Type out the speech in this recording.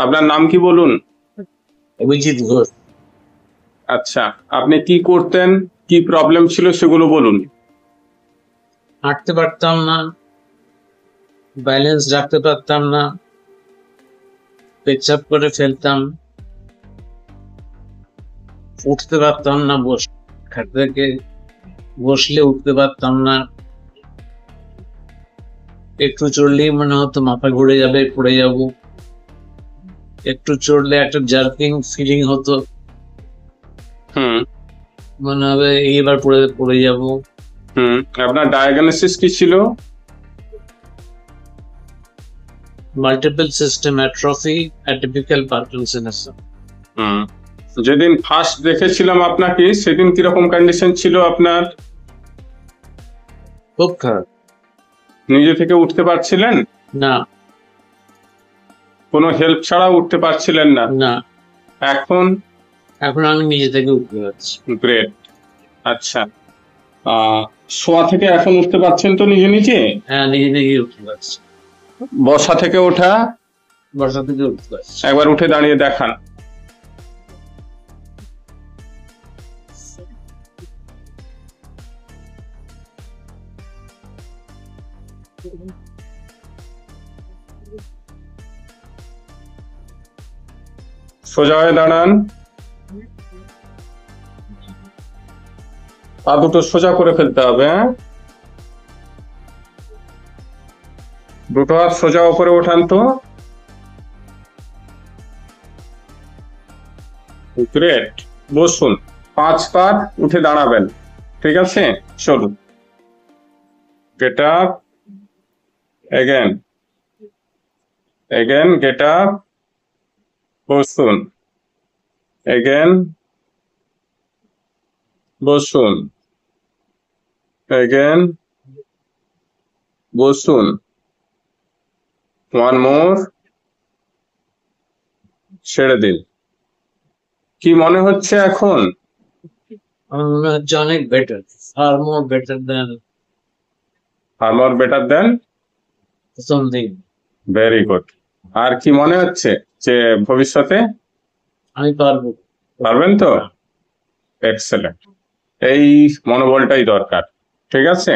আপনার নাম কি বলুন? অভিজিৎ ঘোষ। আচ্ছা, আপনি কি করতেন, কি প্রবলেম ছিল সেগুলো বলুন। হাঁটতে পারতাম না, ব্যালেন্স রাখতে পারতাম না, পেচ্ছাপ করে ফেলতাম, উঠতে পারতাম না, খাট থেকে বসলে উঠতে পারতাম না, একটু চড়লেই মনে হতো মাথা ঘুরে যাবে, পড়ে যাব, একটু চড়লে একটা জার্কিং ফিলিং হতো, মনে হবে এইবার পড়ে যাব। আপনার ডায়াগনোসিস কি ছিল? Multiple system atrophy, atypical parkinsonism. যেদিন ফার্স্ট দেখেছিলাম আপনাকে সেদিন কিরকম কন্ডিশন ছিল আপনার? খুব খারাপ। নিজে থেকে উঠতে পারছিলেন না? কোনো হেল্প ছাড়া উঠতে পারছিলেন না? না। এখন? এখন আমি নিজে থেকে উঠতে পারছি। গ্রেট। আচ্ছা, শোয়া থেকে এখন উঠতে পারছেন তো নিজে নিজে? হ্যাঁ, নিজে থেকে উঠতে পারছি। বসা থেকে ওঠা? বসা থেকে উঠতে পারছি। একবার উঠে দাঁড়িয়ে দেখান। সোজা হয়ে দাঁড়ান, পা দুটো সোজা করে ফেলতে হবে। দুটো হাত সোজা উপরে ওঠান তো। গ্রেট। বসুন, 5 বার উঠে দাঁড়াবেন, ঠিক আছে? চলুন, get up, again again, get up, বসুন, এগেন, বসুন, এগেন, বসুন, ওয়ান মোর, ছেড়ে দিন। কি মনে হচ্ছে এখন? আমার মনে হচ্ছে অনেক বেটার, ফার মোর বেটার দেন প্রথম দিন। Very good. আর কি মনে হচ্ছে যে ভবিষ্যতে আমি পারবেন তো? এক্সেলেন্ট। এই মনোবলটাই দরকার, ঠিক আছে?